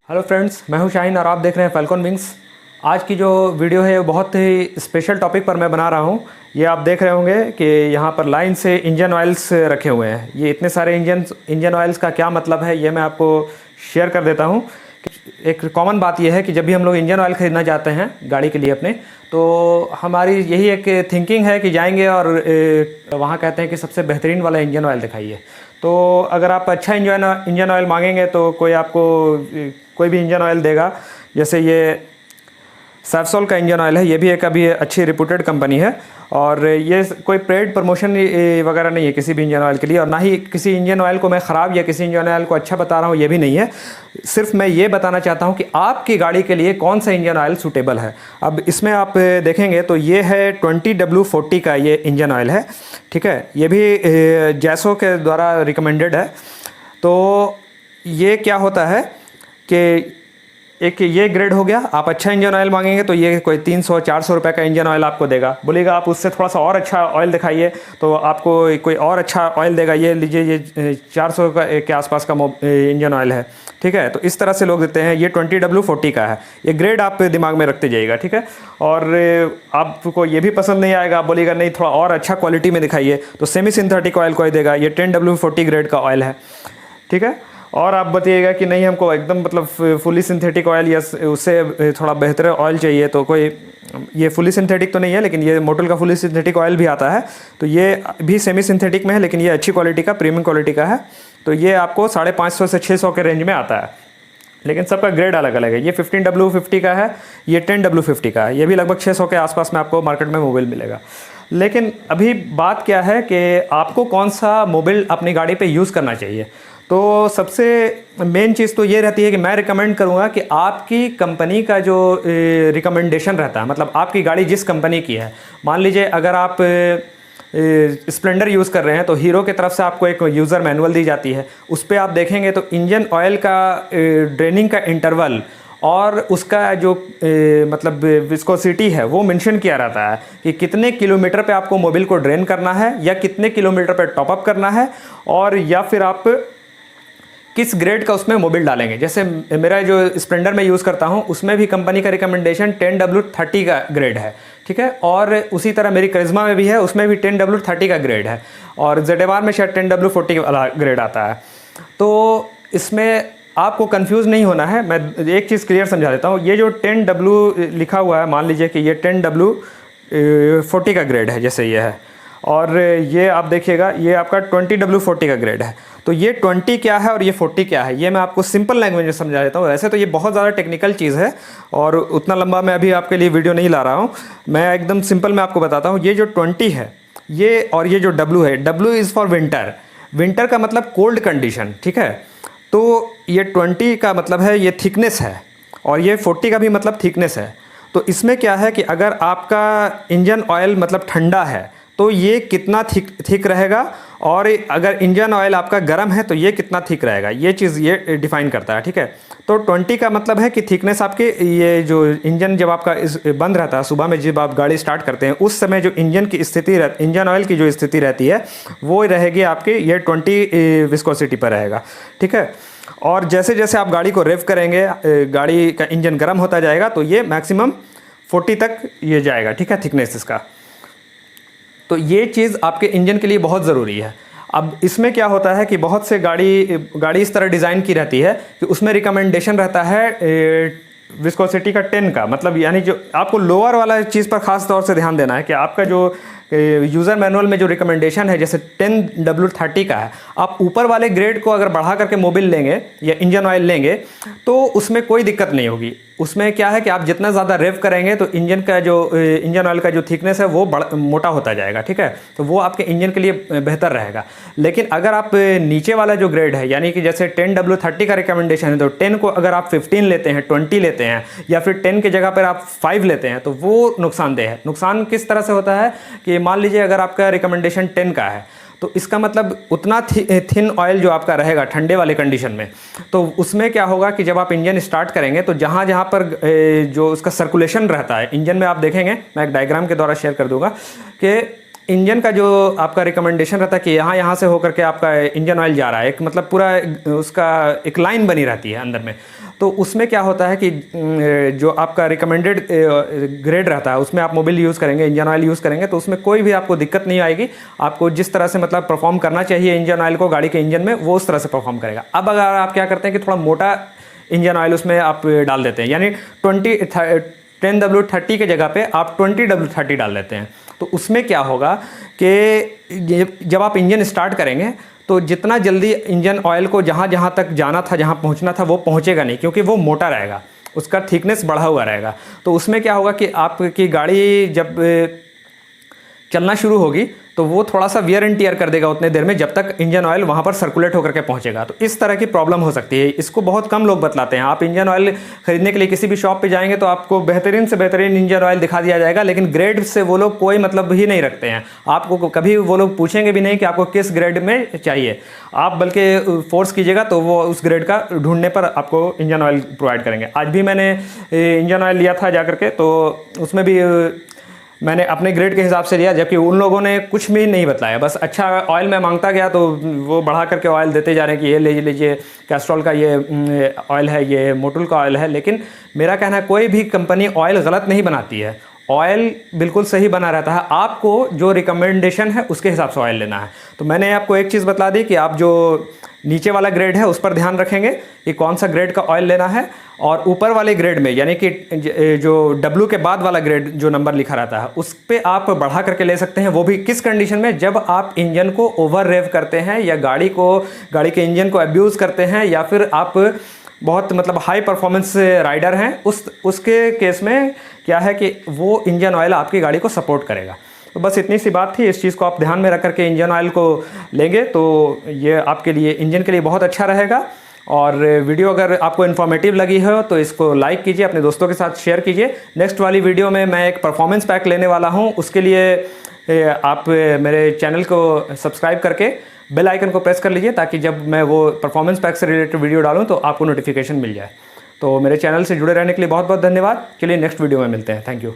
Hello friends, मैं हूं शाहीन और आप देख रहे हैं फैल्कन विंग्स। आज की जो वीडियो है वो बहुत ही स्पेशल टॉपिक पर मैं बना रहा हूं। ये आप देख रहे होंगे कि यहाँ पर लाइन से इंजन ऑयल्स रखे हुए हैं। ये इतने सारे इंजन ऑयल्स का क्या मतलब है ये मैं आपको शेयर कर देता हूं। एक कॉमन बात यह है कि जब भी हम लोग इंजन ऑयल ख़रीदना चाहते हैं गाड़ी के लिए अपने, तो हमारी यही एक थिंकिंग है कि जाएंगे और वहाँ कहते हैं कि सबसे बेहतरीन वाला इंजन ऑयल दिखाइए। तो अगर आप अच्छा इंजन ऑयल मांगेंगे तो कोई आपको कोई भी इंजन ऑयल देगा। जैसे ये सैफसोल का इंजन ऑयल है, ये भी एक अभी अच्छी रिपूटेड कंपनी है और ये कोई पेड प्रमोशन वगैरह नहीं है किसी भी इंजन ऑयल के लिए, और ना ही किसी इंजन ऑयल को मैं ख़राब या किसी इंजन ऑयल को अच्छा बता रहा हूँ, ये भी नहीं है। सिर्फ मैं ये बताना चाहता हूँ कि आपकी गाड़ी के लिए कौन सा इंजन ऑयल सूटेबल है। अब इसमें आप देखेंगे तो ये है 20W40 का ये इंजन ऑयल है, ठीक है। ये भी जैसो के द्वारा रिकमेंडेड है। तो ये क्या होता है कि एक ये ग्रेड हो गया। आप अच्छा इंजन ऑयल मांगेंगे तो ये कोई 300-400 रुपये का इंजन ऑयल आपको देगा। बोलेगा आप उससे थोड़ा सा और अच्छा ऑयल दिखाइए तो आपको कोई और अच्छा ऑयल देगा। ये लीजिए, ये 400 के आसपास का इंजन ऑयल है, ठीक है। तो इस तरह से लोग देते हैं। ये 20W40 का है। ये ग्रेड आप दिमाग में रखते जाइएगा, ठीक है। और आपको ये भी पसंद नहीं आएगा, आप बोलिएगा नहीं थोड़ा और अच्छा क्वालिटी में दिखाइए, तो सेमी सिंथेटिक ऑयल कोई देगा। ये 10W40 ग्रेड का ऑयल है, ठीक है। और आप बताइएगा कि नहीं हमको एकदम मतलब फुली सिंथेटिक ऑयल या उससे थोड़ा बेहतर ऑयल चाहिए, तो कोई ये फुली सिंथेटिक तो नहीं है, लेकिन ये मोटल का फुली सिंथेटिक ऑयल भी आता है। तो ये भी सेमी सिंथेटिक में है, लेकिन ये अच्छी क्वालिटी का, प्रीमियम क्वालिटी का है। तो ये आपको 550 से 600 के रेंज में आता है, लेकिन सबका ग्रेड अलग अलग है। ये 15W50 का है, ये 10W50 का है। ये भी लगभग 600 के आसपास में आपको मार्केट में मोबिल मिलेगा। लेकिन अभी बात क्या है कि आपको कौन सा मोबिल अपनी गाड़ी पे यूज़ करना चाहिए। तो सबसे मेन चीज़ तो ये रहती है कि मैं रिकमेंड करूँगा कि आपकी कंपनी का जो रिकमेंडेशन रहता है, मतलब आपकी गाड़ी जिस कंपनी की है। मान लीजिए अगर आप स्प्लेंडर यूज़ कर रहे हैं तो हीरो की तरफ से आपको एक यूज़र मैनुअल दी जाती है। उस पर आप देखेंगे तो इंजन ऑयल का ड्रेनिंग का इंटरवल और उसका जो मतलब विस्कोसिटी है वो मेंशन किया रहता है कि कितने किलोमीटर पे आपको मोबिल को ड्रेन करना है या कितने किलोमीटर पे टॉपअप करना है, और या फिर आप किस ग्रेड का उसमें मोबिल डालेंगे। जैसे मेरा जो स्प्लेंडर में यूज़ करता हूँ उसमें भी कंपनी का रिकमेंडेशन 10W30 का ग्रेड है, ठीक है। और उसी तरह मेरी करिश्मा में भी है, उसमें भी 10W30 का ग्रेड है, और ZR में शायद 10W40 वाला ग्रेड आता है। तो इसमें आपको कंफ्यूज नहीं होना है। मैं एक चीज़ क्लियर समझा देता हूँ। ये जो 10W लिखा हुआ है, मान लीजिए कि ये 10W40 का ग्रेड है, जैसे ये है, और ये आप देखिएगा ये आपका 20W40 का ग्रेड है। तो ये 20 क्या है और ये 40 क्या है, ये मैं आपको सिंपल लैंग्वेज में समझा देता हूँ। वैसे तो ये बहुत ज़्यादा टेक्निकल चीज़ है और उतना लंबा मैं अभी आपके लिए वीडियो नहीं ला रहा हूँ। मैं एकदम सिंपल में आपको बताता हूँ। ये जो 20 है ये, और ये जो W है, W is for winter. Winter का मतलब कोल्ड कंडीशन, ठीक है। तो ये 20 का मतलब है ये थिकनेस है, और ये 40 का भी मतलब थिकनेस है। तो इसमें क्या है कि अगर आपका इंजन ऑयल मतलब ठंडा है तो ये कितना थिक रहेगा, और अगर इंजन ऑयल आपका गर्म है तो ये कितना थिक रहेगा, ये चीज़ ये डिफाइन करता है, ठीक है। तो 20 का मतलब है कि थिकनेस आपके, ये जो इंजन जब आपका बंद रहता है सुबह में, जब आप गाड़ी स्टार्ट करते हैं उस समय जो इंजन की स्थिति इंजन ऑयल की जो स्थिति रहती है वो रहेगी आपके ये 20 विस्कोसिटी पर रहेगा, ठीक है। और जैसे जैसे आप गाड़ी को रेव करेंगे, गाड़ी का इंजन गर्म होता जाएगा तो ये मैक्सिमम 40 तक ये जाएगा, ठीक है, थिकनेस इसका। तो ये चीज़ आपके इंजन के लिए बहुत ज़रूरी है। अब इसमें क्या होता है कि बहुत से गाड़ी इस तरह डिज़ाइन की रहती है कि उसमें रिकमेंडेशन रहता है विस्कोसिटी का 10 का, मतलब यानी जो आपको लोअर वाला चीज़ पर ख़ास तौर से ध्यान देना है कि आपका जो यूज़र मैनुअल में जो रिकमेंडेशन है जैसे 10W30 का है, आप ऊपर वाले ग्रेड को अगर बढ़ा करके मोबिल लेंगे या इंजन ऑयल लेंगे तो उसमें कोई दिक्कत नहीं होगी। उसमें क्या है कि आप जितना ज़्यादा रेव करेंगे तो इंजन ऑयल का जो थिकनेस है वो मोटा होता जाएगा, ठीक है। तो वो आपके इंजन के लिए बेहतर रहेगा। लेकिन अगर आप नीचे वाला जो ग्रेड है, यानी कि जैसे 10W30 का रिकमेंडेशन है, तो 10 को अगर आप 15 लेते हैं, 20 लेते हैं, या फिर 10 की जगह पर आप 5 लेते हैं, तो वो नुकसानदेह है। नुकसान किस तरह से होता है कि मान लीजिए अगर आपका रिकमेंडेशन 10 का है तो इसका मतलब उतना थिन ऑयल जो आपका रहेगा ठंडे वाले कंडीशन में, तो उसमें क्या होगा कि जब आप इंजन स्टार्ट करेंगे तो जहाँ जहाँ पर जो उसका सर्कुलेशन रहता है इंजन में, आप देखेंगे, मैं एक डायग्राम के द्वारा शेयर कर दूंगा कि इंजन का जो आपका रिकमेंडेशन रहता है कि यहाँ से होकर के आपका इंजन ऑयल जा रहा है, एक मतलब पूरा उसका एक लाइन बनी रहती है अंदर में। तो उसमें क्या होता है कि जो आपका रिकमेंडेड ग्रेड रहता है उसमें आप मोबिल यूज़ करेंगे, इंजन ऑयल यूज़ करेंगे, तो उसमें कोई भी आपको दिक्कत नहीं आएगी। आपको जिस तरह से मतलब परफॉर्म करना चाहिए इंजन ऑयल को गाड़ी के इंजन में, वो उस तरह से परफॉर्म करेगा। अब अगर आप क्या करते हैं कि थोड़ा मोटा इंजन ऑयल उसमें आप डाल देते हैं, यानी 10W30 के जगह पे आप 20W30 डाल देते हैं, तो उसमें क्या होगा कि जब आप इंजन स्टार्ट करेंगे तो जितना जल्दी इंजन ऑयल को जहाँ जहाँ तक जाना था, जहाँ पहुँचना था, वो पहुँचेगा नहीं, क्योंकि वो मोटा रहेगा, उसका थिकनेस बढ़ा हुआ रहेगा। तो उसमें क्या होगा कि आपकी गाड़ी जब चलना शुरू होगी तो वो थोड़ा सा वियर एंड टियर कर देगा उतने देर में, जब तक इंजन ऑयल वहाँ पर सर्कुलेट होकर के पहुँचेगा। तो इस तरह की प्रॉब्लम हो सकती है। इसको बहुत कम लोग बतलाते हैं। आप इंजन ऑयल खरीदने के लिए किसी भी शॉप पे जाएंगे तो आपको बेहतरीन से बेहतरीन इंजन ऑयल दिखा दिया जाएगा, लेकिन ग्रेड से वो लोग कोई मतलब ही नहीं रखते हैं। आपको कभी वो लोग पूछेंगे भी नहीं कि आपको किस ग्रेड में चाहिए, आप बल्कि फोर्स कीजिएगा तो वो उस ग्रेड का ढूंढने पर आपको इंजन ऑयल प्रोवाइड करेंगे। आज भी मैंने इंजन ऑयल लिया था जा करके, तो उसमें भी मैंने अपने ग्रेड के हिसाब से लिया, जबकि उन लोगों ने कुछ भी नहीं बताया। बस अच्छा ऑयल मैं मांगता गया तो वो बढ़ा करके ऑयल देते जा रहे हैं कि ये ले लीजिए, कैस्ट्रॉल का ये ऑयल है, ये मोटुल का ऑयल है। लेकिन मेरा कहना है कोई भी कंपनी ऑयल गलत नहीं बनाती है, ऑयल बिल्कुल सही बना रहता है। आपको जो रिकमेंडेशन है उसके हिसाब से ऑयल लेना है। तो मैंने आपको एक चीज़ बता दी कि आप जो नीचे वाला ग्रेड है उस पर ध्यान रखेंगे कि कौन सा ग्रेड का ऑयल लेना है, और ऊपर वाले ग्रेड में यानी कि जो W के बाद वाला ग्रेड जो नंबर लिखा रहता है उस पर आप बढ़ा करके ले सकते हैं। वो भी किस कंडीशन में, जब आप इंजन को ओवर रेव करते हैं या गाड़ी के इंजन को अब्यूज़ करते हैं, या फिर आप बहुत मतलब हाई परफॉर्मेंस राइडर हैं, उसके केस में क्या है कि वो इंजन ऑयल आपकी गाड़ी को सपोर्ट करेगा। तो बस इतनी सी बात थी। इस चीज़ को आप ध्यान में रख करके इंजन ऑयल को लेंगे तो ये आपके लिए इंजन के लिए बहुत अच्छा रहेगा। और वीडियो अगर आपको इन्फॉर्मेटिव लगी हो तो इसको लाइक कीजिए, अपने दोस्तों के साथ शेयर कीजिए। नेक्स्ट वाली वीडियो में मैं एक परफॉर्मेंस पैक लेने वाला हूं, उसके लिए आप मेरे चैनल को सब्सक्राइब करके बेल आइकन को प्रेस कर लीजिए, ताकि जब मैं वो परफॉर्मेंस पैक से रिलेटेड वीडियो डालूं तो आपको नोटिफिकेशन मिल जाए। तो मेरे चैनल से जुड़े रहने के लिए बहुत बहुत धन्यवाद। चलिए नेक्स्ट वीडियो में मिलते हैं। Thank you.